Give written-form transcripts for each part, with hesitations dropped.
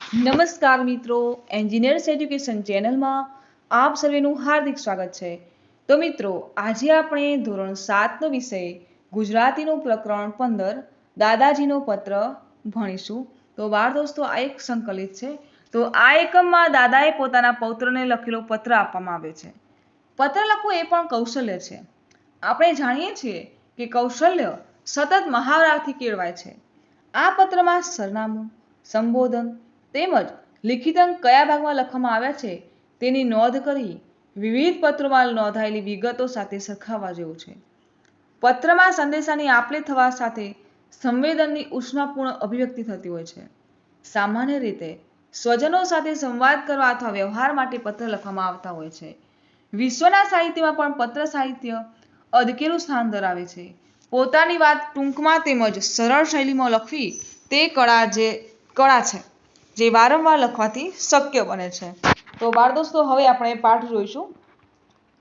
નમસ્કાર મિત્રો, engineers education ચેનલમાં આપ સર્વેનું હાર્દિક સ્વાગત છે। તો મિત્રો, આજે આપણે ધોરણ 7નો વિષય ગુજરાતીનું પ્રકરણ 15 દાદાજીનો પત્ર ભણીશું। તો બાળ દોસ્તો, આ એક સંકલિત છે। તો આ એકમમાં દાદાએ પોતાના પૌત્રને લખેલો પત્ર આપવામાં આવે છે। પત્ર લખવું એ પણ કૌશલ્ય છે। આપણે જાણીએ છીએ કે કૌશલ્ય સતત મહાવરાથી કેળવાય છે। આ પત્રમાં સરનામું, સંબોધન તેમજ લિખિત અંક કયા ભાગમાં લખવામાં આવ્યા છે તેની નોંધ કરી વિવિધ પત્રોમાં નોંધાયેલી વિગતો સાથે સરખાવવા જેવું છે। પત્રમાં સંદેશાની આપ-લે થવા સાથે સંવેદનની ઉષ્માપૂર્ણ અભિવ્યક્તિ થતી હોય છે। સામાન્ય રીતે સ્વજનો સાથે સંવાદ કરવા અથવા વ્યવહાર માટે પત્ર લખવામાં આવતા હોય છે। વિશ્વના સાહિત્યમાં પણ પત્ર સાહિત્ય અદકેલું સ્થાન ધરાવે છે। પોતાની વાત ટૂંકમાં તેમજ સરળ શૈલીમાં લખવી તે કળા છે જે વારંવાર લખવાથી શક્ય બને છે। તો બાળ દોસ્તો, હવે આપણે પાઠ જોઈશું।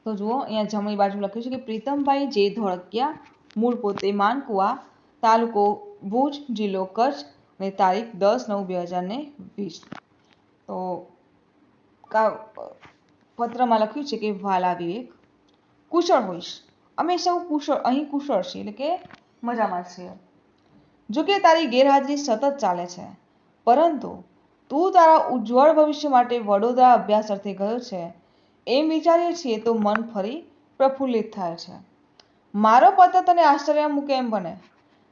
તો જુઓ, અહીંયા જમણી બાજુ લખ્યું છે કે પ્રીતમભાઈ જે ધોળકિયા, મૂળ પોતે માનકુવા, તાલુકો ભુજ, જિલ્લો કચ્છ અને તારીખ 10/9/2020। તો પત્રમાં લખ્યું છે કે વાલા વિવેક, કુશળ હોઈશ, અમે સૌ અહીં કુશળ છીએ, એટલે કે મજામાં છીએ। જો કે તારી ગેરહાજરી સતત ચાલે છે, પરંતુ તું તારા ઉજ્જવળ ભવિષ્ય માટે વડોદરા અભ્યાસ અર્થે ગયો છે એમ વિચારીએ છીએ તો મન ફરી પ્રફુલ્લિત થાય છે। મારો પત્ર તને આશ્ચર્ય મૂકે એમ બને।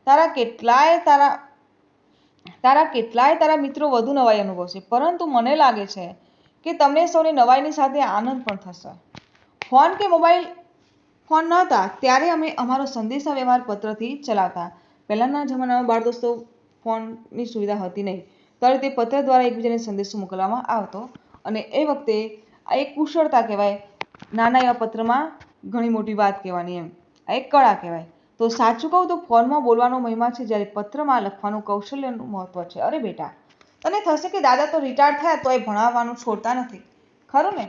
તારા કેટલાય મિત્રો વધુ નવાઈ અનુભવશે, પરંતુ મને લાગે છે કે તમને સૌને નવાઈની સાથે આનંદ પણ થશે। ફોન કે મોબાઈલ ફોન નહોતા ત્યારે અમે અમારો સંદેશા વ્યવહાર પત્રથી ચલાવતા। પહેલાના જમાનામાં બાળ દોસ્તો ફોનની સુવિધા હતી નહીં, ત્યારે તે પત્ર દ્વારા એકબીજાને સંદેશો મોકલવામાં આવતો અને એ વખતે આ એક કુશળતા કહેવાય। નાના એવા પત્રમાં ઘણી મોટી વાત કહેવાની, એમ આ એક કળા કહેવાય। તો સાચું કહું તો ફોનમાં બોલવાનો મહિમા છે, જ્યારે પત્રમાં લખવાનું કૌશલ્યનું મહત્વ છે। અરે બેટા, તને થશે કે દાદા તો રિટાયર્ડ થયા તોય ભણાવવાનું છોડતા નથી, ખરું ને?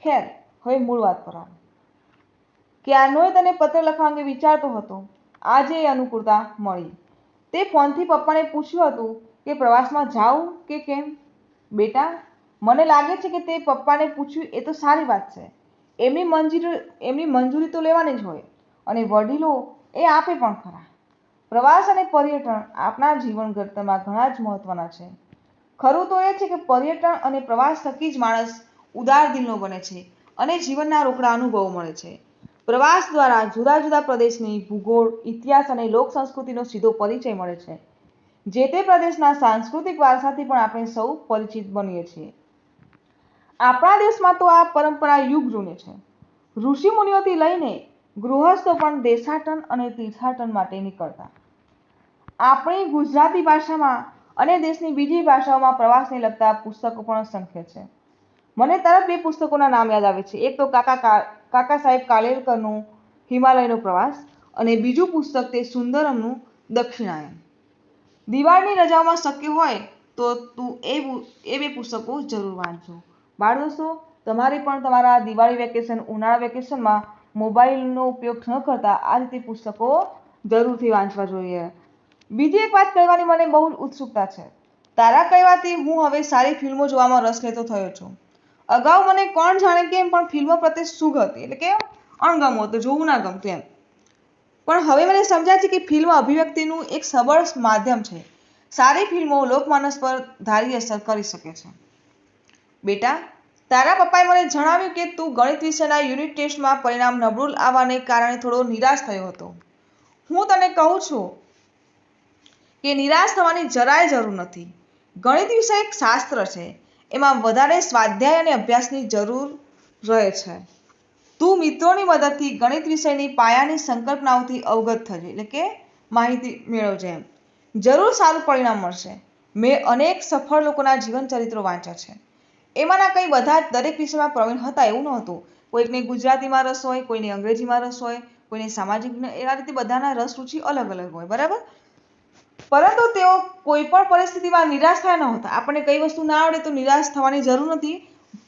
ખેર, હવે મૂળ વાત પર આવો। ક્યારનોય તને પત્ર લખવા અંગે વિચારતો હતો, આજે એ અનુકૂળતા મળી। તે ફોનથી પપ્પાને પૂછ્યું હતું કે પ્રવાસમાં જાઉં કે કેમ? બેટા, મને લાગે છે કે તે પપ્પાને પૂછ્યું એ તો સારી વાત છે। એમની મંજૂરી તો લેવાની જ હોય, અને વડીલો એ આપે પણ ખરા। પ્રવાસ અને પર્યટન આપણા જીવન ઘડતરમાં ઘણા જ મહત્વના છે। ખરું તો એ છે કે પર્યટન અને પ્રવાસ થકી જ માણસ ઉદાર દિલનો બને છે અને જીવનના રોકડા અનુભવો મળે છે। પ્રવાસ દ્વારા જુદા જુદા પ્રદેશની ભૂગોળ, ઇતિહાસ અને લોક સંસ્કૃતિનો સીધો પરિચય મળે છે। જે તે પ્રદેશના સાંસ્કૃતિક વારસાથી પણ આપણે સૌ પરિચિત બનીએ છીએ। આપણા દેશમાં તો આ પરંપરા યુગ જૂની છે। ઋષિ મુનિઓથી લઈને ગૃહસ્થો પણ દેશાટન અને તીર્થાટન માટે નીકળતા। આપણી ગુજરાતી ભાષામાં અને દેશની બીજી ભાષાઓમાં પ્રવાસને લગતા પુસ્તકો પણ અસંખ્ય છે। મને તરત બે પુસ્તકોના નામ યાદ આવે છે। એક તો કાકા સાહેબ કાલેલકરનું હિમાલયનો પ્રવાસ અને બીજું પુસ્તક તે સુંદરમનું દક્ષિણાયન। દિવાળીની રજાઓમાં શક્ય હોય તો તું એ બે પુસ્તકો જરૂર વાંચજો। બાળ દોસ્તો, તમારે પણ તમારા દિવાળી વેકેશન, ઉનાળા વેકેશનમાં મોબાઈલનો ઉપયોગ ન કરતા આ રીતે પુસ્તકો જરૂરથી વાંચવા જોઈએ। બીજી એક વાત કહેવાની મને બહુ ઉત્સુકતા છે। તારા કહેવાથી હું હવે સારી ફિલ્મો જોવામાં રસ લેતો થયો છું। અગાઉ મને કોણ જાણે કેમ પણ ફિલ્મો પ્રત્યે સૂગ હતી, એટલે કે અણગમો હતો, જોવું ના ગમતું એમ। પણ હવે મને સમજાય છે કે ફિલ્મ અભિવ્યક્તિનું એક સબળ માધ્યમ છે। સારી ફિલ્મો લોકમાનસ પર ધારી અસર કરી શકે છે। બેટા, તારા પપ્પાએ મને જણાવ્યું કે તું ગણિત વિષયના યુનિટ ટેસ્ટમાં પરિણામ નબળું આવવાને કારણે થોડો નિરાશ થયો હતો। હું તને કહું છું કે નિરાશ થવાની જરાય જરૂર નથી। ગણિત વિષય એક શાસ્ત્ર છે, એમાં વધારે સ્વાધ્યાય અને અભ્યાસની જરૂર રહે છે। તું મિત્રોની મદદથી ગણિત વિષયની પાયાની સંકલ્પનાઓથી અવગત થજે, એટલે કે માહિતી મેળવજે એમ। જરૂર સારું પરિણામ મળશે। મેં અનેક સફળ લોકોના જીવન ચરિત્રો વાંચ્યા છે। એમાંના કંઈ બધા દરેક વિષયમાં પ્રવીણ હતા એવું નહોતું। કોઈકને ગુજરાતીમાં રસ હોય, કોઈને અંગ્રેજીમાં રસ હોય, કોઈને સામાજિક, આ રીતે બધાના રસ રુચિ અલગ અલગ હોય, બરાબર? પરંતુ તેઓ કોઈ પણ પરિસ્થિતિમાં નિરાશ થયા નહોતા। આપણને કઈ વસ્તુ ના આવડે તો નિરાશ થવાની જરૂર નથી।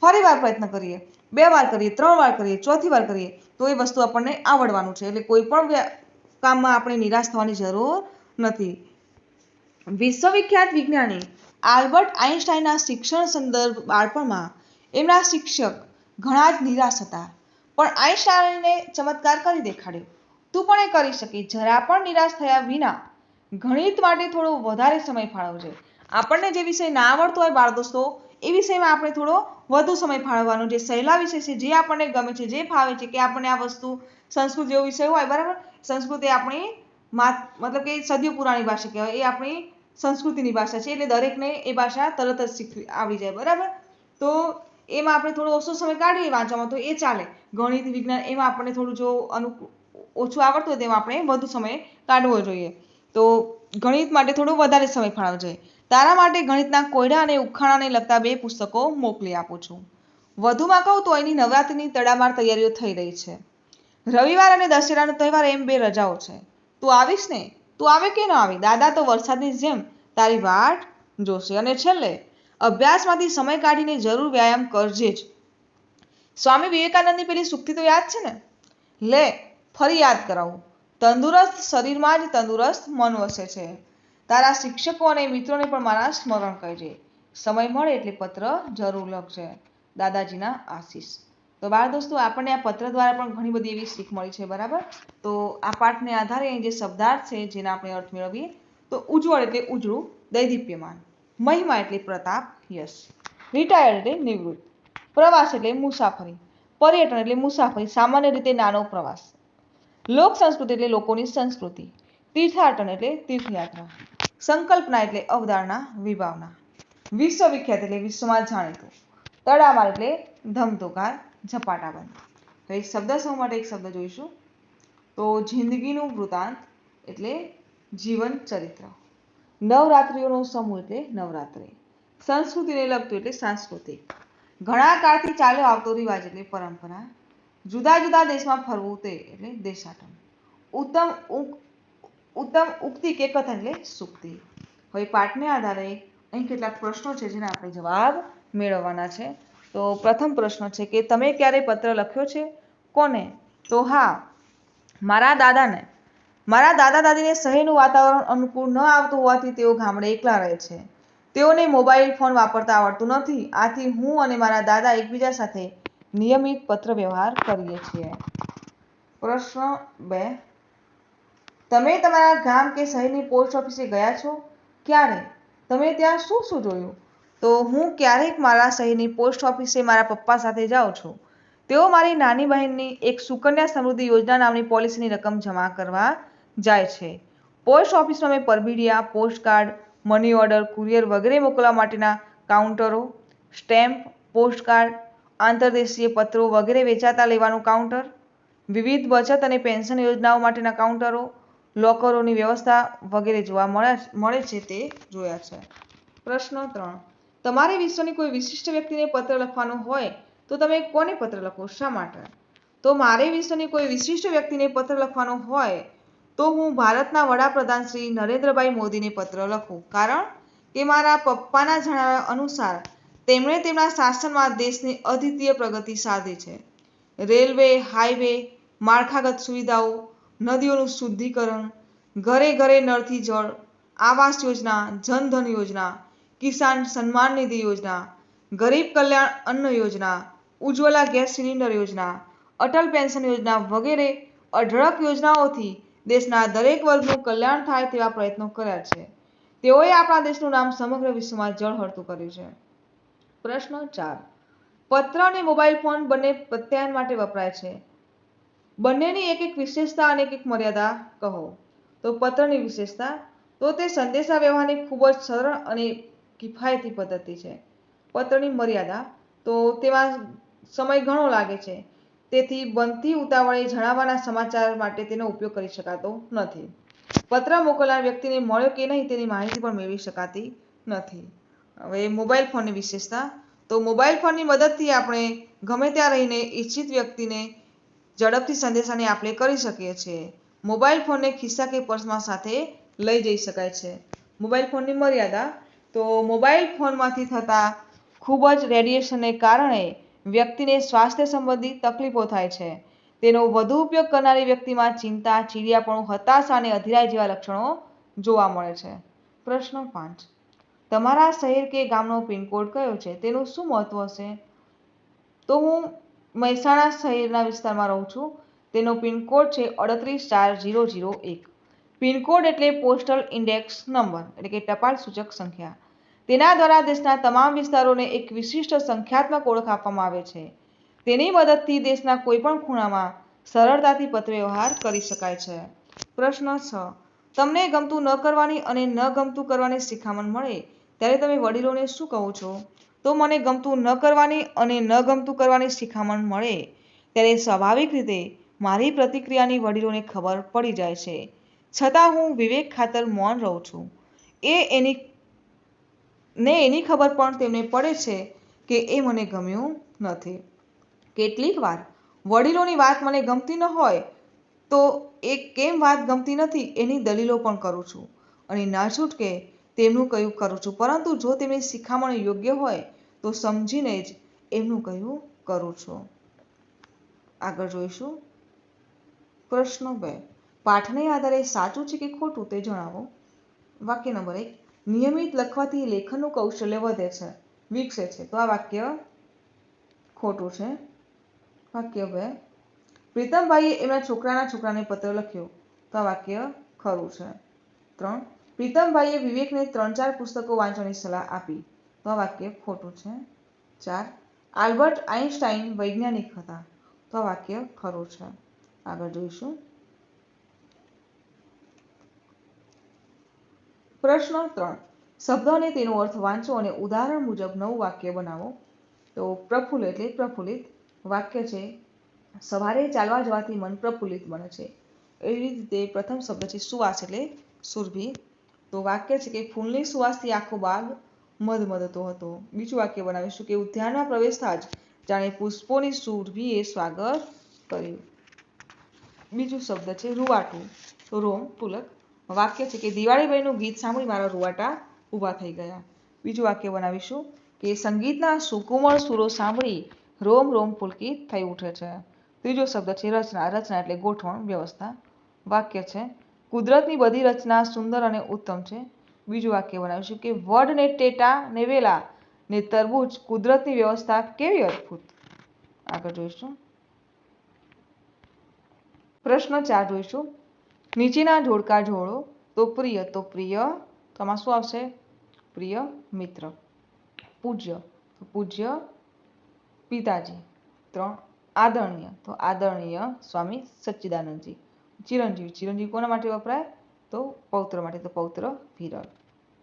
ફરી વાર પ્રયત્ન કરીએ, 2 વાર કરીએ, 3 વાર કરીએ, 4થી વાર કરીએ તો એ વસ્તુ આપણને આવડવાનું છે। એટલે કોઈ પણ કામમાં આપણે નિરાશ થવાની જરૂર નથી। વિશ્વવિખ્યાત વિજ્ઞાની આલ્બર્ટ આઇન્સ્ટાઈનના શિક્ષણ સંદર્ભ બાળપણમાં એમના શિક્ષક ઘણા જ નિરાશ હતા, પણ આઇન્સ્ટાઈને ચમત્કાર કરી દેખાડ્યો. તું પણ એ કરી શકે. જરા પણ નિરાશ થયા વિના ગણિત માટે થોડો વધારે સમય ફાળવજે. આપણને જે વિષય ના આવડતો હોય બાળ દોસ્તો, એ વિષયમાં આપણે થોડો વધુ સમય ફાળવવાનો. જે સહેલા વિષય છે, જે આપણને ગમે છે, જે ફાવે છે, કે આપણને આ વસ્તુ સંસ્કૃત જેવો વિષય હોય, બરાબર. સંસ્કૃત એ આપણી મતલબ કે સદીઓ પુરાણી ભાષા કહેવાય. એ આપણી સંસ્કૃતિની ભાષા છે, એટલે દરેકને એ ભાષા તરત જ આવડી જાય, બરાબર. તો એમાં આપણે થોડો ઓછો સમય કાઢીએ વાંચવામાં તો એ ચાલે. ગણિત, વિજ્ઞાન એમાં આપણને થોડું જો ઓછું આવડતું હોય તેમાં આપણે વધુ સમય કાઢવો જોઈએ. તો ગણિત માટે થોડો વધારે સમય ફાળવજો. તારા માટે ગણિતના કોયડા અને ઉખાણાને લગતા 2 પુસ્તકો મોકલી આપું છું. વધુમાં કહું તો એની નવરાત્રિની તડામાર તૈયારીઓ થઈ રહી છે. રવિવાર અને દશેરાનો તહેવાર એમ 2 રજાઓ છે. તું આવીશ ને? તું આવે કે ન આવે? દાદા તો વરસાદની જેમ તારી વાટ જોશે. અને છેલ્લે અભ્યાસમાંથી સમય કાઢીને જરૂર વ્યાયામ કરજે જ. સ્વામી વિવેકાનંદની પેલી સૂક્તિ તો યાદ છે ને? લે ફરી યાદ કરાવું. તંદુરસ્ત શરીરમાં જ તંદુરસ્ત મન વસે છે. તારા શિક્ષકો અને મિત્રોને પણ મારા સ્મરણ કરજે. સમય મળે એટલે પત્ર જરૂર લખજે. દાદાજીના આશીષ. તો બાળ દોસ્તો, આપણને આ પત્ર દ્વારા પણ ઘણી બધી એવી શીખ મળી છે, બરાબર. તો આ પાઠને આધારે અહીં જે શબ્દાર્થ છે જેના આપણે અર્થ મેળવીએ તો ઉજ્જવળ એટલે ઉજળું, દૈદીપ્યમાન. મહિમા એટલે પ્રતાપ, યશ. રિટાયર્ડ એટલે નિવૃત્ત. પ્રવાસ એટલે મુસાફરી. પર્યટન એટલે મુસાફરી, સામાન્ય રીતે નાનો પ્રવાસ. લોક સંસ્કૃતિ એટલે લોકોની સંસ્કૃતિ. તીર્થાટન એટલે તીર્થયાત્રા. સંકલ્પના એટલે અવધારણા, વિભાવના. વિશ્વવિખ્યાત એટલે વિશ્વમાં જાણીતું. તડામાર એટલે ધમધોકાર, ઝપાટાબંધ. તો એક શબ્દ સમૂહ માટે એક શબ્દ જોઈશું. તો જિંદગીનું વૃતાંત એટલે જીવન ચરિત્ર. નવરાત્રિઓનો સમૂહ એટલે નવરાત્રિ. સંસ્કૃતિને લગતું એટલે સાંસ્કૃતિક. ઘણા કાળથી ચાલ્યો આવતો રિવાજ એટલે પરંપરા. જુદા જુદા દેશમાં ફરવું તે એટલે દેશાટન. ઉત્તમ ઉક્તિ કે કથન એટલે સૂક્તિ. હવે પાઠને આધારે અહીં કેટલાક પ્રશ્નો છે જેના આપણે જવાબ મેળવવાના છે. તો પ્રથમ પ્રશ્ન છે કે તમે ક્યારે પત્ર લખ્યો છે? કોને? તો હા, મારા દાદાને. મારા દાદા દાદીને શહેરનું વાતાવરણ અનુકૂળ ન આવતું હોવાથી તેઓ ગામડે એકલા રહે છે. તેઓને મોબાઈલ ફોન વાપરતા આવડતું નથી. આથી હું અને મારા દાદા એકબીજા સાથે નિયમિત પત્ર વ્યવહાર કરીએ છીએ. પ્રશ્ન 2. તમે તમારા ગામ કે શહેરની પોસ્ટ ઓફિસે ગયા છો? ક્યારે? તમે ત્યાં શું શું જોયું? તો હું ક્યારેક મારા શહેરની પોસ્ટ ઓફિસે મારા પપ્પા સાથે જાઉં છું. તેઓ મારી નાની બહેનની એક સુકન્યા સમૃદ્ધિ યોજના નામની પોલિસીની રકમ જમા કરવા જાય છે. પોસ્ટ ઓફિસમાં મેં પરબીડિયા, પોસ્ટકાર્ડ, મની ઓર્ડર, કુરિયર વગેરે મોકલવા માટેના કાઉન્ટરો, સ્ટેમ્પ, પોસ્ટકાર્ડ, આંતરદેશીય પત્રો વગેરે વેચાતા લેવાનું કાઉન્ટર, વિવિધ બચત અને પેન્શન યોજનાઓ માટેના કાઉન્ટરો, લોકરોની વ્યવસ્થા વગેરે જોવા મળે છે તે જોયા છે. પ્રશ્ન 3. તમારે વિશ્વની કોઈ વિશિષ્ટ વ્યક્તિને પત્ર લખવાનો હોય તો તમે કોને પત્ર લખો? શા માટે? તો મારે વિશ્વની કોઈ વિશિષ્ટ વ્યક્તિને પત્ર લખવાનો હોય તો હું ભારતના વડાપ્રધાન શ્રી નરેન્દ્રભાઈ મોદીને પત્ર લખું. કારણ કે મારા પપ્પાના જણાવ્યા અનુસાર તેમણે તેમના શાસનમાં દેશની અદ્વિતીય પ્રગતિ સાધી છે. રેલવે, હાઈવે, માળખાગત સુવિધાઓ, નદીઓનું શુદ્ધિકરણ, ઘરે ઘરે નળથી જળ, આવાસ યોજના, જનધન યોજના, કિસાન સન્માન નિધિ યોજના, ગરીબ કલ્યાણ અન્ન યોજના, ઉજ્જવલા ગેસ સિલિન્ડર યોજના, અટલ પેન્શન યોજના વગેરે અઢળક યોજનાઓથી દેશના દરેક વર્ગનું કલ્યાણ થાય તેવા પ્રયત્નો કર્યા છે. તેઓએ આપણા દેશનું નામ સમગ્ર વિશ્વમાં ઝળહળતું કર્યું છે. પ્રશ્ન 4. પત્ર અને મોબાઈલ ફોન બંને પ્રત્યાયન માટે વપરાય છે. બંનેની એક એક વિશેષતા અને એક એક મર્યાદા કહો. તો પત્રની વિશેષતા, તો તે સંદેશા વ્યવહારની ખૂબ જ સરળ અને કિફાયતી પદ્ધતિ છે. પત્રની મર્યાદા, તો તેમાં સમય ઘણો લાગે છે. તેથી બનતી ઉતાવળે જણાવવાના સમાચાર માટે તેનો ઉપયોગ કરી શકાતો નથી. પત્ર મોકલનાર વ્યક્તિને મળ્યો કે નહીં તેની માહિતી પણ મેળવી શકાતી નથી. હવે મોબાઈલ ફોનની વિશેષતા, તો મોબાઈલ ફોનની મદદથી આપણે ગમે ત્યાં રહીને ઈચ્છિત વ્યક્તિને ઝડપથી સંદેશાની આપ-લે કરી શકીએ છીએ. મોબાઈલ ફોનને ખિસ્સા કે પર્સમાં સાથે લઈ જઈ શકાય છે. મોબાઈલ ફોનની મર્યાદા, તો મોબાઈલ ફોનમાંથી થતા ખૂબ જ રેડિયેશનને કારણે વ્યક્તિને સ્વાસ્થ્ય સંબંધી તકલીફો થાય છે. તેનો વધુ ઉપયોગ કરનારી વ્યક્તિમાં ચિંતા, ચીડિયાપણું, હતાશા અને અધીરાઈ જેવા લક્ષણો જોવા મળે છે. પ્રશ્ન 5. તમારા શહેર કે ગામનો પિનકોડ કયો છે? તેનું શું મહત્વ હશે? તો હું મહેસાણા શહેરના વિસ્તારમાં રહું છું. તેનો પિનકોડ છે 384001. પિનકોડ એટલે પોસ્ટલ ઇન્ડેક્સ નંબર એટલે કે ટપાલ સૂચક સંખ્યા. તેના દ્વારા દેશના તમામ વિસ્તારોને એક વિશિષ્ટ સંખ્યાત્મક ઓળખ આપવામાં આવે છે. તેની મદદથી દેશના કોઈપણ ખૂણામાં સરળતાથી પત્રવ્યવહાર કરી શકાય છે. પ્રશ્ન 6. તમને ગમતું ન કરવાની અને ન ગમતું કરવાની શિખામણ મળે ત્યારે તમે વડીલોને શું કહો છો? તો મને ગમતું ન કરવાની અને ન ગમતું કરવાની શિખામણ મળે ત્યારે સ્વાભાવિક રીતે મારી પ્રતિક્રિયાની વડીલોને ખબર પડી જાય છે. છતાં હું વિવેક ખાતર મૌન રહું છું. એની ખબર પણ તેમને પડે છે કે એ મને ગમ્યું નથી. કેટલીક વાર વડીલોની વાત મને ગમતી ન હોય તો એ કેમ વાત ગમતી નથી એની દલીલો પણ કરું છું અને ના છૂટકે તેમનું કહ્યું કરું છું. પરંતુ જો તેમની શિખામણ યોગ્ય હોય તો સમજીને જ એમનું કહ્યું કરું છું. આગળ જોઈશું. પ્રશ્ન 2. પાઠને આધારે સાચું છે કે ખોટું તે જણાવો. વાક્ય નંબર 1. નિયમિત લખવાથી લેખનનું કૌશલ્ય વધે છે, વિકસે છે. તો આ વાક્ય ખોટું છે. વાક્ય 2. પ્રીતમભાઈએ એમના છોકરાના છોકરાને પત્ર લખ્યો. તો આ વાક્ય ખરું છે. 3. પ્રીતમભાઈએ વિવેકને 3-4 પુસ્તકો વાંચવાની સલાહ આપી. તો આ વાક્ય ખોટું છે. 4. આલ્બર્ટ આઇન્સ્ટાઈન વૈજ્ઞાનિક હતા. તો આ વાક્ય ખરું છે. આગળ જોઈશું. પ્રશ્ન 3. શબ્દ અને તેનો અર્થ વાંચો અને ઉદાહરણ મુજબ નવું વાક્ય બનાવો. તો પ્રફુલ્લ એટલે પ્રફુલ્લિત. વાક્ય છે સવારે ચાલવા જવાથી મન પ્રફુલ્લિત બને છે. એવી રીતે પ્રથમ શબ્દ છે સુવાસ એટલે સુરભી. તો વાક્ય છે કે ફૂલની સુવાસથી આખો બાગ મધમધતો હતો. બીજું વાક્ય બનાવીશું કે ઉદ્યાનમાં પ્રવેશતા જ જાણે પુષ્પોની સુરભીએ સ્વાગત કર્યું. બીજું શબ્દ છે રૂવાટું. તો રોમ પુલક. વાક્ય છે કે દિવાળીભાઈનું ગીત સાંભળી મારા રૂવાટા ઊભા થઈ ગયા. બીજું વાક્ય બનાવીશું કે સંગીતના સુકોમળ સૂરો સાંભળી રોમ રોમ પુલકિત થઈ ઉઠે છે. ત્રીજો શબ્દ છે રચના. રચના એટલે ગોઠવણ, વ્યવસ્થા. વાક્ય છે કુદરતની બધી રચના સુંદર અને ઉત્તમ છે. બીજું વાક્ય બનાવીશું કે વડ ને ટેટા ને વેલા ને તરબૂચ કુદરતની વ્યવસ્થા કેવી અદ્ભુત. આગળ જોઈશું. પ્રશ્ન 4 જોઈશું. નીચેના જોડકા જોડો. તો પ્રિય તો આમાં શું આવશે? પ્રિય મિત્ર. પૂજ્ય તો પૂજ્ય પિતાજી. 3. આદરણીય તો આદરણીય સ્વામી સચ્ચિદાનંદજી. ચિરંજીવી. ચિરંજીવી કોના માટે વપરાય? તો પૌત્ર માટે. તો પૌત્ર વિરલ.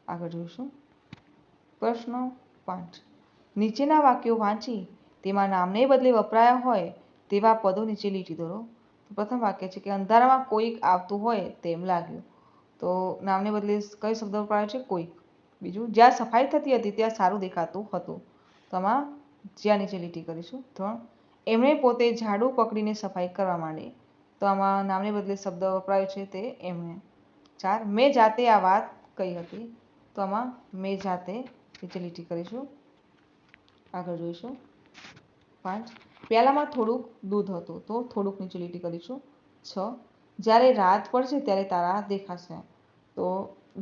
આગળ જોઈશું. પ્રશ્ન 5. નીચેના વાક્યો વાંચી તેમાં નામને બદલે વપરાયા હોય તેવા પદો નીચે લીટી દોરો. પ્રથમ વાક્ય છે કે અંધારામાં કોઈક આવતું હોય તેમ લાગ્યું. તો નામને બદલે કયો શબ્દ વપરાયો છે? કોઈક. બીજું જ્યાં સફાઈ થતી હતી ત્યાં સારું દેખાતું હતું. તો આમાં જ્યાં નીચે લીટી કરીશું. 3. એમણે પોતે ઝાડુ પકડીને સફાઈ કરવા માંડી. તો આમાં નામને બદલે શબ્દ વપરાયો છે તે એમણે. 4. મેં જાતે આ વાત કહી હતી. તો આમાં મેં જાતે નીચે લીટી કરીશું. આગળ જોઈશું. 5. પ્યાલામાં થોડુંક દૂધ હતું. તો થોડુંક નીચે લીટી કરીશું. 6. જ્યારે રાત પડશે ત્યારે તારા દેખાશે. તો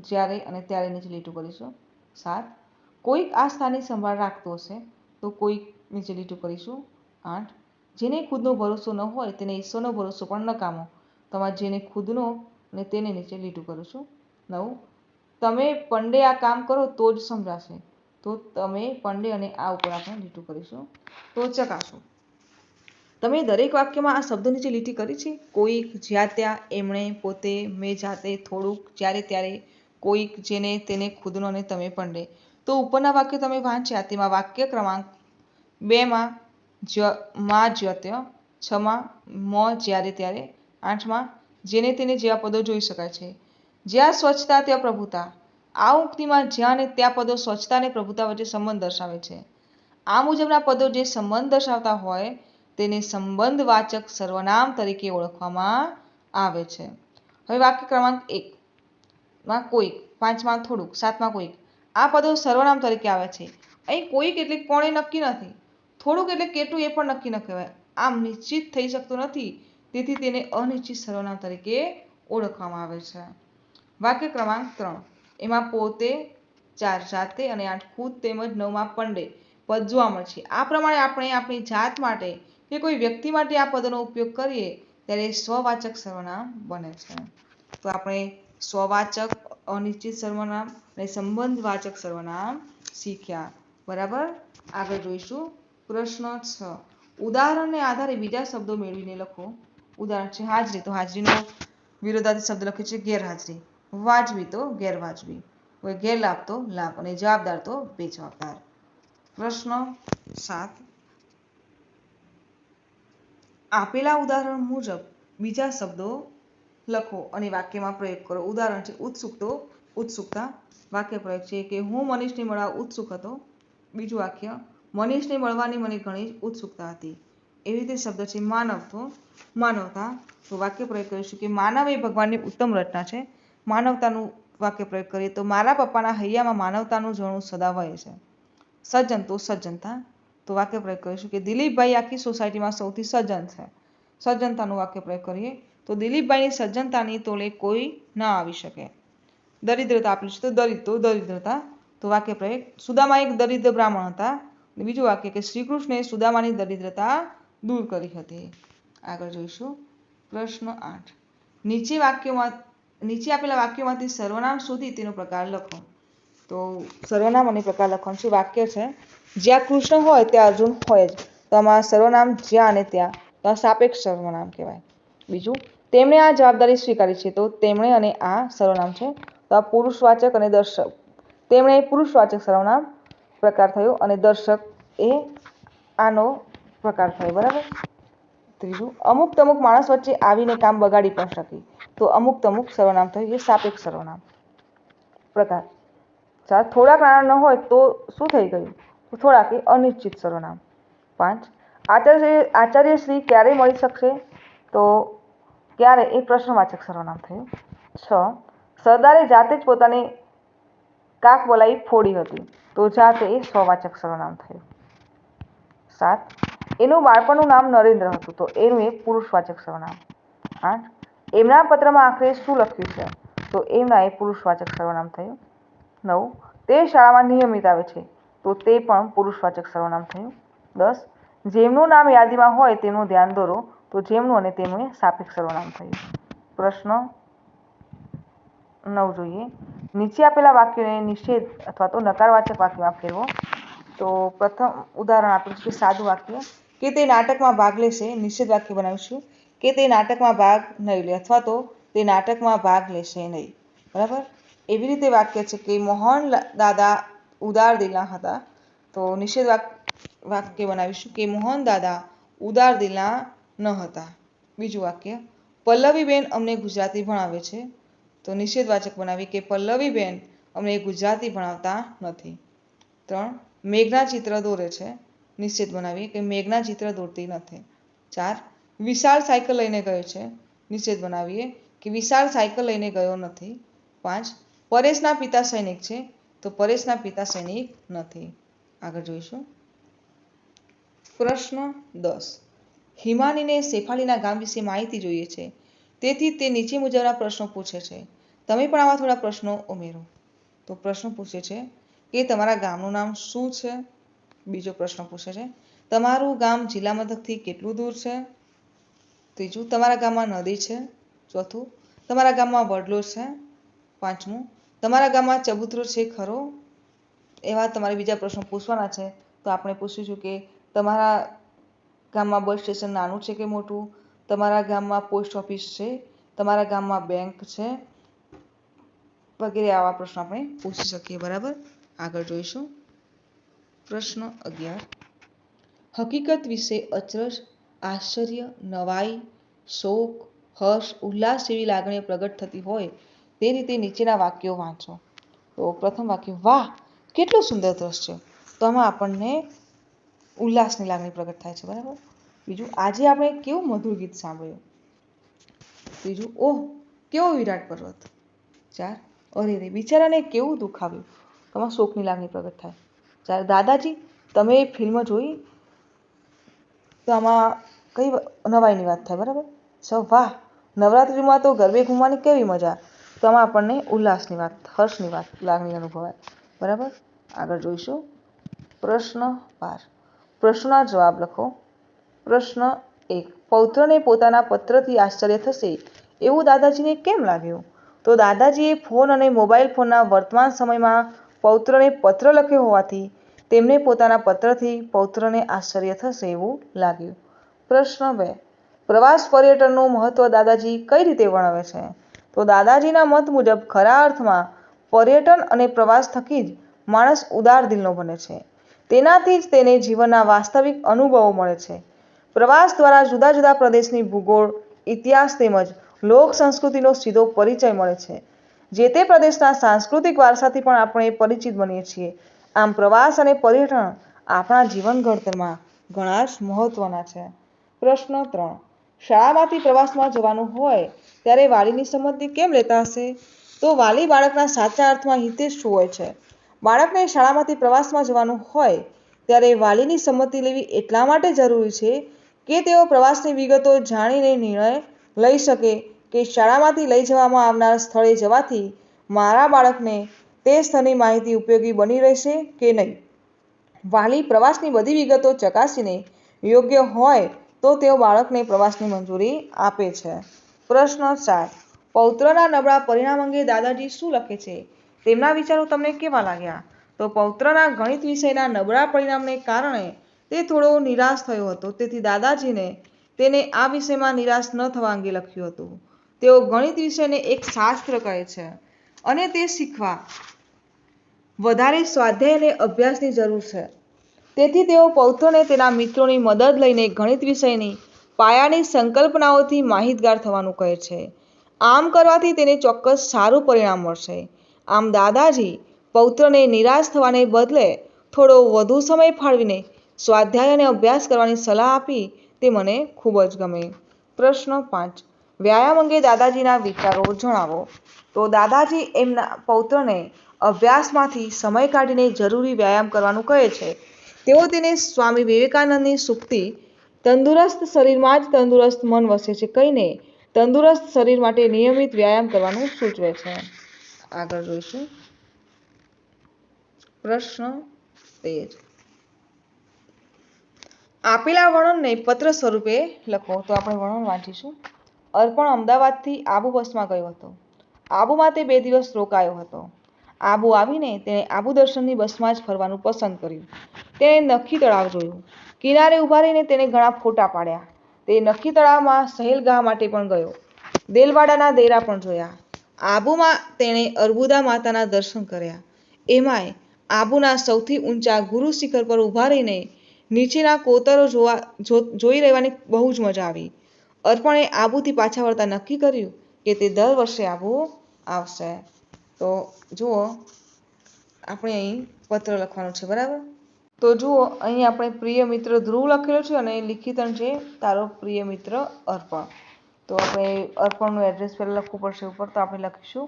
જ્યારે અને ત્યારે નીચે લીટું કરીશું. 7. કોઈક આ સ્થાનની સંભાળ રાખતું હશે. તો કોઈક નીચે લીટું કરીશું. 8. જેને ખુદનો ભરોસો ન હોય તેને ઈશ્વરનો ભરોસો પણ નકામો. તો આમાં જેને ખુદનો અને તેને નીચે લીટું કરીશું. 9. તમે પંડે આ કામ કરો તો જ સમજાશે. તો તમે પંડે અને આ ઉપર આપણે લીટું કરીશું. તો ચકાસો. તમે દરેક વાક્યમાં આ શબ્દો નીચે લીટી કરી છે? કોઈક, જ્યાં ત્યાં, એમણે, પોતે, મેં જાતે, થોડુંક, જ્યારે ત્યારે, કોઈક, જેને તેને ખુદનો અને તમે પંડે. તો ઉપરના વાક્ય તમે વાંચ્યા તેમાં વાક્ય ક્રમાંક 2માં માં જ્યત્ય, 6માં મ જ્યારે ત્યારે, 8માં જેને તેને જેવા પદો જોઈ શકાય છે. જ્યાં સ્વચ્છતા ત્યાં પ્રભુતા. આ ઉક્તિમાં જ્યાં અને ત્યાં પદો સ્વચ્છતા અને પ્રભુતા વચ્ચે સંબંધ દર્શાવે છે. આ મુજબના પદો જે સંબંધ દર્શાવતા હોય તેને સંબંધવાચક સર્વનામ તરીકે ઓળખવામાં આવે છે. હવે વાક્ય ક્રમાંક 1માં કોઈક, 5માં થોડુંક, 7માં કોઈક. આ પદો સર્વનામ તરીકે આવે છે. અહીં કોઈક એટલે કોણ એ નક્કી નથી. થોડુંક એટલે કેટલું એ પણ નક્કી ન કહેવાય. આમ નિશ્ચિત થઈ શકતું નથી. તેથી તેને અનિશ્ચિત સર્વનામ તરીકે ઓળખવામાં આવે છે. વાક્ય ક્રમાંક 3 એમાં પોતે, 4 જાતે અને 8 ખુદ તેમજ 9માં પંડે પદ જોવા મળશે. આ પ્રમાણે આપણે આપણી જાત માટે કે કોઈ વ્યક્તિ માટે આ પદનો ઉપયોગ કરીએ ત્યારે સ્વવાચક સર્વનામ બને છે. તો આપણે સ્વવાચક, અનિશ્ચિત સર્વનામ અને સંબંધવાચક સર્વનામ શીખ્યા. બરાબર. આગળ જોઈશું. પ્રશ્ન 6. ઉદાહરણને આધારે બીજા શબ્દો મેળવીને લખો. ઉદાહરણ છે હાજરી, તો હાજરીનો વિરોધાર્થી શબ્દ લખ્યો છે ગેરહાજરી. વાજબી તો ગેરવાજબી. ગેરલાભ તો લાભ અને જવાબદાર તો બેજવાબદાર. પ્રશ્ન 7. આપેલા ઉદાહરણ મુજબ બીજા શબ્દો લખો અને વાક્યમાં પ્રયોગ કરો. ઉદાહરણ છે ઉત્સુક તો ઉત્સુકતા. વાક્ય પ્રયોગ છે કે હું મનીષને મળવા ઉત્સુક હતો. બીજું વાક્ય મનીષને મળવાની મને ઘણી ઉત્સુકતા હતી. એવી રીતે શબ્દ છે માનવ તો માનવતા. તો વાક્ય પ્રયોગ કરીશું કે માનવ એ ભગવાનની ઉત્તમ રચના છે. માનવતાનું વાક્ય પ્રયોગ કરીએ તો મારા પપ્પાના હૈયામાં માનવતાનું ઝરણું સદા વહે છે. સજ્જન તો સજ્જનતા. તો વાક્ય પ્રયોગ કરીશું કે દિલીપભાઈ આખી સોસાયટીમાં સૌથી સજ્જન છે. સજ્જનતાનું વાક્ય પ્રયોગ કરીએ તો દિલીપભાઈની સજ્જનતાની તોલે કોઈ ન આવી શકે. દરિદ્રતા આપેલું છે તો દરિદ્રતા. તો વાક્ય પ્રયોગ સુદામા એક દરિદ્ર બ્રાહ્મણ હતા. બીજું વાક્ય કે શ્રી કૃષ્ણે સુદામાની દરિદ્રતા દૂર કરી હતી. આગળ જોઈશું. પ્રશ્ન 8. નીચે આપેલા વાક્યોમાંથી સર્વનામ શોધી તેનો પ્રકાર લખો. તો સર્વનામ અને પ્રકાર લખવાનું છે. વાક્ય છે જ્યાં કૃષ્ણ હોય ત્યાં અર્જુન હોય જ. તો આમાં સર્વનામ જ્યાં અને ત્યાં, તો આ સાપેક્ષ સર્વનામ કહેવાય. બીજું તેમણે આ જવાબદારી સ્વીકારી છે. તો તેમણે અને આ સર્વનામ છે. તો આ પુરુષવાચક અને દર્શક. તેમણે પુરુષવાચક સર્વનામ પ્રકાર થયો અને દર્શક એ આનો પ્રકાર થયો. બરાબર. ત્રીજું અમુક તમુક માણસ વચ્ચે આવીને કામ બગાડી પણ શકે. તો અમુક તમુક સર્વનામ થયું, એ સાપેક્ષ સર્વનામ પ્રકાર. થોડાક નાણાં ન હોય તો શું થઈ ગયું? તો થોડાક એ અનિશ્ચિત સર્વનામ. 5. આચાર્યશ્રી ક્યારે મળી શકશે? તો ક્યારે એ પ્રશ્નવાચક સર્વનામ થયું. 6. સરદારે જાતે જ પોતાની કાકબલાઈ ફોડી હતી. તો જાતે એ સ્વવાચક સર્વનામ થયું. 7. એનું બાળપણનું નામ નરેન્દ્ર હતું. તો એનું એ પુરુષવાચક સર્વનામ. 8. એમના પત્રમાં આખરે શું લખ્યું છે? તો એમના એ પુરુષવાચક સર્વનામ થયું. 9. તે શાળામાં નિયમિત આવે છે. તો તે પણ પુરુષવાચક સર્વનામ થયું. 10. જેમનું નામ યાદીમાં હોય તેમનું ધ્યાન દોરો. તો જેમનું અને તેમનું એ સાપેક્ષ સર્વનામ થયું. પ્રશ્ન 9 જોઈએ. નીચે આપેલા વાક્યોને નિષેધ અથવા તો નકારવાચક વાક્યમાં ફેરવો. તો પ્રથમ ઉદાહરણ આપેલું છે સાદું વાક્ય કે તે નાટકમાં ભાગ લેશે. નિષેધ વાક્ય બનાવીશું કે તે નાટકમાં ભાગ નહીં લે અથવા તો તે નાટકમાં ભાગ લેશે નહીં. બરાબર. એવી રીતે વાક્ય છે કે મોહન દાદા ઉદાર દિલના હતા. તો નિષેધ વાક્ય બનાવીશું કે મોહન દાદા ઉદાર દિલના ન હતા. બીજું વાક્ય પલ્લવીબેન અમને ગુજરાતી ભણાવે છે. તો નિષેધવાચક બનાવી કે પલ્લવીબેન અમને ગુજરાતી ભણાવતા નથી. 3. મેઘના ચિત્ર દોરે છે. નિષેધ બનાવીએ કે મેઘના ચિત્ર દોરતી નથી. 4. વિશાળ સાયકલ લઈને ગયો છે. નિષેધ બનાવીએ કે વિશાળ સાયકલ લઈને ગયો નથી. 5. પરેશના પિતા સૈનિક છે. તો પરેશના પિતા સૈનિક નથી. આગળ જોઈશું. પ્રશ્ન 10. હિમાનીને શેફાલીના ગામ વિશે માહિતી જોઈએ છે. તેથી તે નીચે મુજબના પ્રશ્નો પૂછે છે. તમે પણ આવા થોડા પ્રશ્નો ઉમેરો. તો પ્રશ્ન પૂછે છે કે તમારા ગામનું નામ શું છે? બીજો પ્રશ્ન પૂછે છે તમારું ગામ જિલ્લા મથકથી કેટલું દૂર છે? ત્રીજું તમારા ગામમાં નદી છે? ચોથું તમારા ગામમાં વડલો છે? પાંચમું તમારા ગામમાં ચબૂતરો છે ખરો? એવા તમારે બીજા પ્રશ્નો પૂછવાના છે. તો આપણે પૂછીશું કે તમારા ગામમાં બસ સ્ટેશન નાનું છે કે મોટું? તમારા ગામમાં પોસ્ટ ઓફિસ છે? તમારા ગામમાં બેંક છે? વગેરે આવા પ્રશ્નો આપણે પૂછી શકીએ. બરાબર. આગળ જોઈશું. પ્રશ્ન 11. હકીકત વિશે અચરજ, આશ્ચર્ય, નવાઈ, શોક, હર્ષ, ઉલ્લાસ જેવી લાગણીઓ પ્રગટ થતી હોય તે રીતે નીચેના વાક્યો વાંચો. તો પ્રથમ વાક્ય વાહ કેટલું સુંદર દ્રશ્ય. તો આમાં આપણને ઉલ્લાસની લાગણી પ્રગટ થાય છે. બરાબર. બીજું આજે આપણે કેવું મધુર ગીત સાંભળ્યું. ત્રીજું ઓહ કેવો વિરાટ પર્વત. 4. અરે રે બિચારાને કેવું દુઃખ આવ્યું. તો આમાં શોકની લાગણી પ્રગટ થાય. 4. દાદાજી તમે એ ફિલ્મ જોઈ? તો આમાં કઈ નવાઈની વાત થાય. બરાબર. 6. વાહ નવરાત્રિમાં તો ગરબે ઘૂમવાની કેવી મજા. તો આમાં આપણને ઉલ્લાસની વાત, હર્ષની વાત, લાગણી અનુભવાય. બરાબર. આગળ જોઈશું. પ્રશ્ન 12. પ્રશ્નના જવાબ લખો. પ્રશ્ન 1. પૌત્રને પોતાના પત્રથી આશ્ચર્ય થશે એવું દાદાજીને કેમ લાગ્યું? તો દાદાજીએ ફોન અને મોબાઈલ ફોનના વર્તમાન સમયમાં પૌત્રને પત્ર લખ્યો હોવાથી તેમને પોતાના પત્રથી પૌત્રને આશ્ચર્ય થશે એવું લાગ્યું. પ્રશ્ન 2. પ્રવાસ પર્યટનનું મહત્વ દાદાજી કઈ રીતે વર્ણવે છે? તો દાદાજીના મત મુજબ ખરા અર્થમાં પર્યટન અને પ્રવાસ થકી જ માણસ ઉદાર દિલનો બને છે. તેનાથી જ તેને જીવનના વાસ્તવિક અનુભવો મળે છે. પ્રવાસ દ્વારા જુદા જુદા પ્રદેશની ભૂગોળ, ઇતિહાસ તેમજ લોક સંસ્કૃતિનો સીધો પરિચય મળે છે. જે તે પ્રદેશના સાંસ્કૃતિક વારસાથી પણ આપણે પરિચિત બનીએ છીએ. આમ પ્રવાસ અને પર્યટન આપણા જીવન ઘડતરમાં ઘણા જ મહત્વના છે. પ્રશ્ન 3. શાળામાંથી પ્રવાસમાં જવાનું હોય ત્યારે વાલીની સંમતિ કેમ લેતા હશે? તો વાલી બાળકના સાચા અર્થમાં હિતેશ હોય છે. બાળકને શાળામાંથી પ્રવાસમાં જવાનું હોય ત્યારે વાલીની સંમતિ લેવી એટલા માટે જરૂરી છે કે તેઓ પ્રવાસની વિગતો જાણીને નિર્ણય લઈ શકે કે શાળામાંથી લઈ જવામાં આવનાર સ્થળે જવાથી મારા બાળકને તે સ્થળની માહિતી ઉપયોગી બની રહેશે કે નહીં. વાલી પ્રવાસની બધી વિગતો ચકાસીને યોગ્ય હોય તો તેઓ બાળકને પ્રવાસની મંજૂરી આપે છે. પ્રશ્ન 4. પૌત્રના નબળા પરિણામ અંગે દાદાજી શું લખે છે? તેમના વિચારો તમને કેવા લાગ્યા? તો પૌત્રના ગણિત વિષયના નબળા પરિણામને કારણે તે થોડો નિરાશ થયો હતો. તેથી દાદાજીને તેને આ વિષયમાં નિરાશ ન થવા અંગે લખ્યું હતું. તેઓ ગણિત વિષયને એક શાસ્ત્ર કહે છે અને તે શીખવા વધારે સ્વાધ્યાય અને અભ્યાસની જરૂર છે. તેથી તેઓ પૌત્રને તેના મિત્રોની મદદ લઈને ગણિત વિષયની પાયાની સંકલ્પનાઓથી માહિતગાર થવાનું કહે છે. આમ કરવાથી તેને ચોક્કસ સારું પરિણામ મળશે. આમ દાદાજી પૌત્રને નિરાશ થવાને બદલે થોડો વધુ સમય ફાળવીને સ્વાધ્યાય અને અભ્યાસ કરવાની સલાહ આપી તે મને ખૂબ જ ગમે. પ્રશ્ન 5. વ્યાયામ અંગે દાદાજીના વિચારો જણાવો. તો દાદાજી એમના પૌત્રને અભ્યાસમાંથી સમય કાઢીને જરૂરી વ્યાયામ કરવાનું કહે છે. તેઓ તેને સ્વામી વિવેકાનંદની સૂક્તિ તંદુરસ્ત શરીરમાં જ તંદુરસ્ત મન વસે છે કહીને તંદુરસ્ત શરીર માટે નિયમિત વ્યાયામ કરવાનું સૂચવે છે. આગળ જોઈશું. પ્રશ્ન 13. આપેલા વર્ણનને પત્ર સ્વરૂપે લખો. તો આપણે વર્ણન વાંચીશું. અર્પણ અમદાવાદથી આબુ બસમાં ગયો હતો. આબુમાં તે 2 દિવસ રોકાયો હતો. આબુ આવીને તેણે આબુ દર્શનની બસમાં જ ફરવાનું પસંદ કર્યું. તેણે નખી તળાવ જોયું. કિનારે ઊભા રહીને તેણે ઘણા ફોટા પાડ્યા. તે નખી તળાવમાં સહેલગાહ માટે પણ ગયો. દેલવાડાના દેરા પણ જોયા. આબુમાં તેણે અર્બુદા માતાના દર્શન કર્યા. એમાંય આબુના સૌથી ઊંચા ગુરુ શિખર પર ઊભા રહીને નીચેના કોતરો જોઈ રહેવાની બહુ જ મજા આવી. અર્પણે આબુથી પાછા વળતા નક્કી કર્યું કે તે દર વર્ષે આબુ આવશે. તો જુઓ, આપણે અહીં પત્ર લખવાનું છે. બરાબર. તો જુઓ, અહીં આપણે પ્રિય મિત્ર ધ્રુવ લખેલો છે અને લિખિતણ છે તારો પ્રિય મિત્ર અર્પણ. તો આપણે અર્પણનું એડ્રેસ પહેલાં લખવું પડશે ઉપર. તો આપણે લખીશું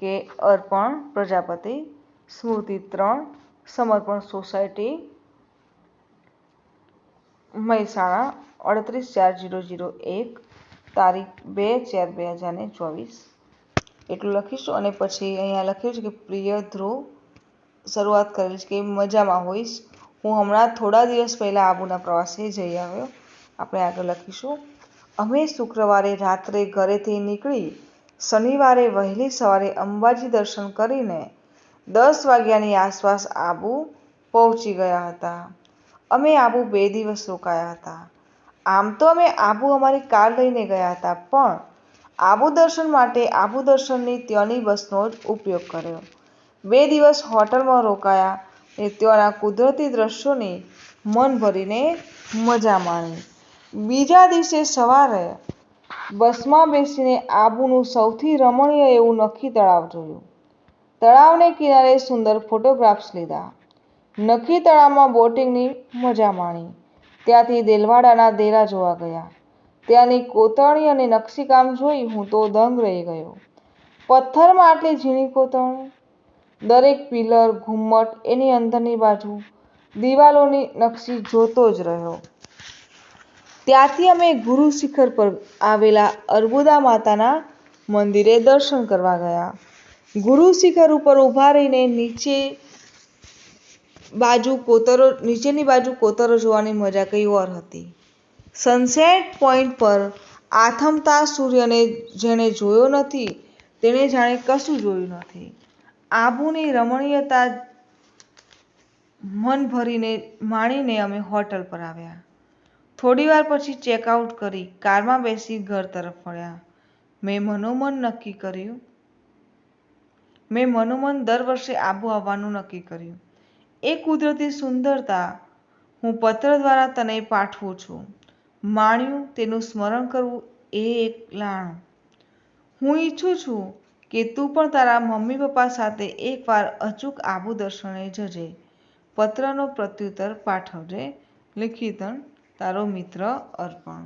કે અર્પણ પ્રજાપતિ, સ્મૃતિ 3, સમર્પણ સોસાયટી, મહેસાણા 384001, તારીખ 2/4/2024. એટલું લખીશું. અને પછી અહીંયા લખ્યું છે કે પ્રિય ધ્રુવ, શરૂઆત કરેલી છે કે મજામાં હોઈશ. હું હમણાં થોડા દિવસ પહેલાં આબુના પ્રવાસે જઈ આવ્યો. આપણે આગળ લખીશું. અમે શુક્રવારે રાત્રે ઘરેથી નીકળી શનિવારે વહેલી સવારે અંબાજી દર્શન કરીને 10 વાગ્યાની આસપાસ આબુ પહોંચી ગયા હતા. અમે આબુ 2 દિવસ રોકાયા હતા. આમ તો અમે આબુ અમારી કાર લઈને ગયા હતા, પણ આબુ દર્શન માટે આબુ દર્શનની ત્યાંની બસનો જ ઉપયોગ કર્યો. 2 દિવસ હોટલમાં રોકાયા અને ત્યાંના કુદરતી દ્રશ્યોની મન ભરીને મજા માણી. બીજા દિવસે સવારે બસમાં બેસીને આબુનું સૌથી રમણીય એવું નખી તળાવ જોયું. તળાવને કિનારે સુંદર ફોટોગ્રાફ્સ લીધા. નખી તળાવમાં બોટિંગની મજા માણી. ત્યાંથી દેલવાડાના દેરા જોવા ગયા. ત્યાંની કોતરણી અને નકશીકામ જોઈ હું તો દંગ રહી ગયો. પથ્થરમાં આટલી ઝીણી કોતરણી, દરેક પિલર, ઘુમ્મટ, એની અંદરની બાજુ, દિવાલોની નકશી જોતો જ રહ્યો. ત્યાંથી અમે ગુરુ શિખર પર આવેલા અર્બુદા માતાના મંદિરે દર્શન કરવા ગયા. ગુરુ શિખર ઉપર ઊભા રહીને નીચે નીચેની બાજુ કોતરો જોવાની મજા કંઈ ઓર હતી. સનસેટ પોઈન્ટ પર આથમતા સૂર્યને જેણે જોયો નથી તેણે જાણે કશું જોયું નથી. આબુની રમણીયતા મન ભરીને માણીને અમે હોટલ પર આવ્યા. થોડીવાર પછી ચેકઆઉટ કરી કારમાં બેસી ઘર તરફ વળ્યા. મેં મનોમન દર વર્ષે આબુ આવવાનું નક્કી કર્યું. એ કુદરતી સુંદરતા હું પત્ર દ્વારા તને પાઠવું છું. માણ્યું તેનું સ્મરણ કરવું એ એક લાણું. હું ઈચ્છું છું કે તું પણ તારા મમ્મી પપ્પા સાથે એકવાર અચૂક આબુ દર્શને જજે. પત્રનો પ્રત્યુત્તર પાઠવજે. લિખિતન તારો મિત્ર અર્પણ.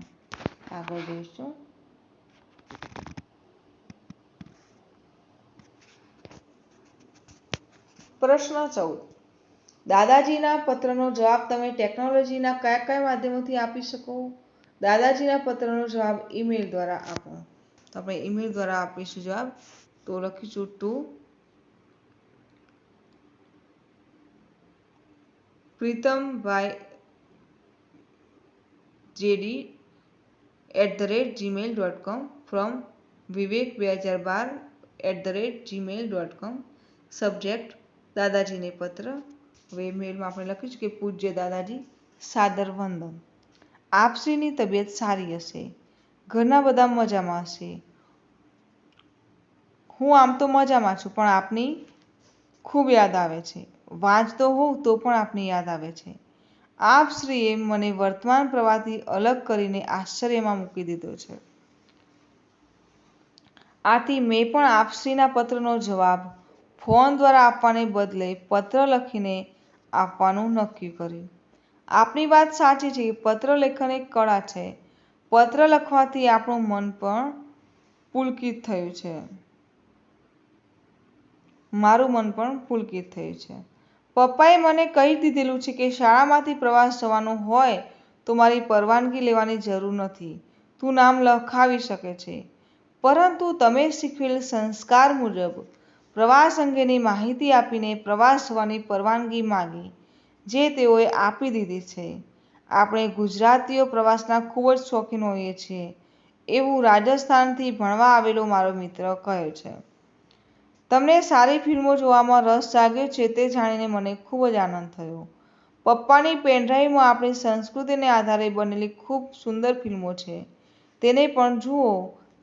આગળ જોઈશું. પ્રશ્ન 14. દાદાજીના પત્રનો જવાબ તમે ટેકનોલોજીના કયા કયા માધ્યમોથી આપી શકો? દાદાજીના પત્રનો જવાબ ઈમેલ દ્વારા આપો. તો આપણે ઈમેલ દ્વારા આપીશું જવાબ. તો લખીશું ટુ pritamભાઈjd@gmail.com from vivek2012@gmail.com. સબ્જેક્ટ દાદાજીને પત્ર. હવે મેલમાં આપણે લખીશું કે પૂજ્ય દાદાજી, સાદર વંદન. આપશ્રીની તબિયત સારી હશે. ઘરના બધા મજામાં હશે. હું આમ તો મજામાં છું, પણ આપની ખૂબ યાદ આવે છે. વાંચતો હોઉં તો પણ આપની યાદ આવે છે. આપશ્રીએ મને વર્તમાન પ્રવાહથી અલગ કરીને આશ્ચર્યમાં મૂકી દીધો છે. આથી મેં પણ આપશ્રીના પત્રનો જવાબ ફોન દ્વારા આપવાને બદલે પત્ર લખીને આપવાનું નક્કી કર્યું. આપની વાત સાચી છે કે પત્ર લેખન એક કળા છે. પત્ર લખવાથી આપણું મન પણ પુલકિત થયું છે. મારું મન પણ પુલકિત થયું છે. પપ્પાએ મને કહી દીધેલું છે કે શાળામાંથી પ્રવાસ જવાનું હોય તો મારી પરવાનગી લેવાની જરૂર નથી. તું નામ લખાવી શકે છે. પરંતુ તમે શીખવેલ સંસ્કાર મુજબ પ્રવાસ અંગેની માહિતી આપીને પ્રવાસ જવાની પરવાનગી માંગી, જે તેઓએ આપી દીધી છે. આપણે ગુજરાતીઓ પ્રવાસના ખૂબ જ શોખીન હોઈએ છીએ, એવું રાજસ્થાનથી ભણવા આવેલો મારો મિત્ર કહે છે. તમને સારી ફિલ્મો જોવામાં રસ જાગ્યો છે તે જાણીને મને ખૂબ જ આનંદ થયો. પપ્પાની પેનડ્રાઈવમાં આપણી સંસ્કૃતિને આધારે બનેલી ખૂબ સુંદર ફિલ્મો છે. તેને પણ જુઓ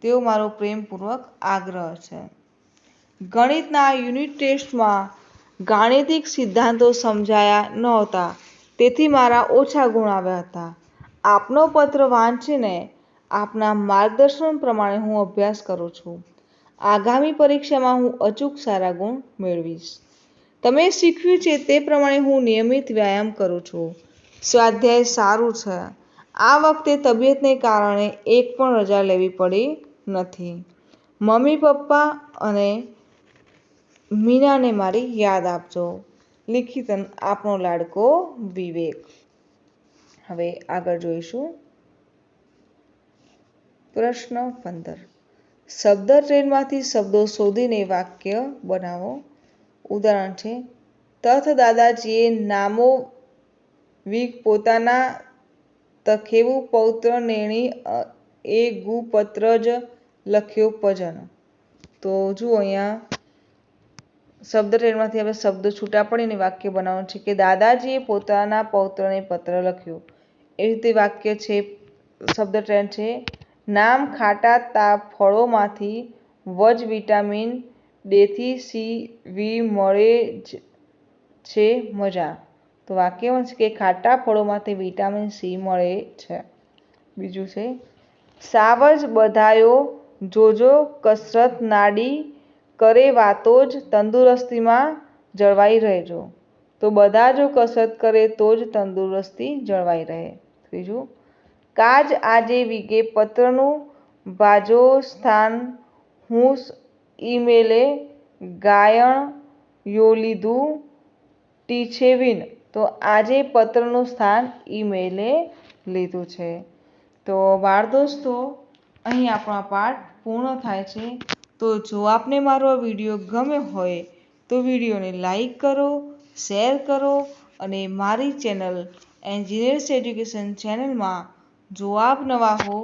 તેવો મારો પ્રેમપૂર્વક આગ્રહ છે. ગણિતના યુનિટ ટેસ્ટમાં ગાણિતિક સિદ્ધાંતો સમજાયા નહોતા, તેથી મારા ઓછા ગુણ આવ્યા હતા. આપનો પત્ર વાંચીને આપના માર્ગદર્શન પ્રમાણે હું અભ્યાસ કરું છું. આગામી પરીક્ષામાં હું અચૂક સારા ગુણ મેળવીશ. તમે શીખવ્યું છે તે પ્રમાણે હું નિયમિત વ્યાયામ કરું છું. સ્વાધ્યાય સારું છે. આ વખતે તબિયતને કારણે એક પણ રજા લેવી પડી નથી. મમ્મી પપ્પા અને મીનાને મારી યાદ આપજો. લિખિતન આપનો લાડકો વિવેક. હવે આગળ જોઈશું. પ્રશ્ન 15. શબ્દ ટ્રેનમાંથી શબ્દો શોધીને વાક્ય બનાવો. ઉદાહરણ છે: તથ દાદાજીએ નામો વિગ પોતાના તખેવું પૌત્ર નેણી એ ગુ પત્ર જ લખ્યો પજન. તો જુઓ અહીંયા શબ્દ ટ્રેનમાંથી આપણે શબ્દો છૂટા પડીને વાક્ય બનાવવાનું છે કે દાદાજીએ પોતાના પૌત્રને પત્ર લખ્યો. એ રીતે વાક્ય છે. શબ્દ ટ્રેન છે: નામ ખાટા તાપ ફળોમાંથી વજ વિટામિન ડેથી સી વી મળે છે મજા. તો વાક્યમાં છે કે ખાટા ફળોમાંથી વિટામિન સી મળે છે. બીજું છે: સાવજ બધાયો જોજો કસરત નાડી કરે વાતો જ તંદુરસ્તીમાં જળવાઈ રહેજો. તો બધા જો કસરત કરે તો જ તંદુરસ્તી જળવાઈ રહે. ત્રીજું: કાજ આજે વિગે પત્રનું ભાજો સ્થાન હું ઈમેલે ગાયણ યો લીધું ટીછેવીન. તો આજે પત્રનું સ્થાન ઈમેલે લીધું છે. તો બાળ દોસ્તો, અહીં આપણો પાઠ પૂર્ણ થાય છે. તો જો આપને મારો વિડીયો ગમ્યો હોય તો વિડીયોને લાઈક કરો, શેર કરો અને મારી ચેનલ એન્જિનિયર્સ એજ્યુકેશન ચેનલમાં જો આપ નવા હો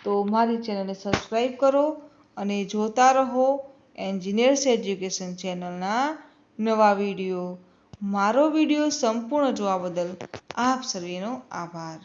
તો મારી ચેનલને સબસ્ક્રાઈબ કરો અને જોતા રહો એન્જિનિયર્સ એજ્યુકેશન ચેનલના નવા વિડીયો. મારો વિડીયો સંપૂર્ણ જોવા બદલ આપ સર્વેનો આભાર.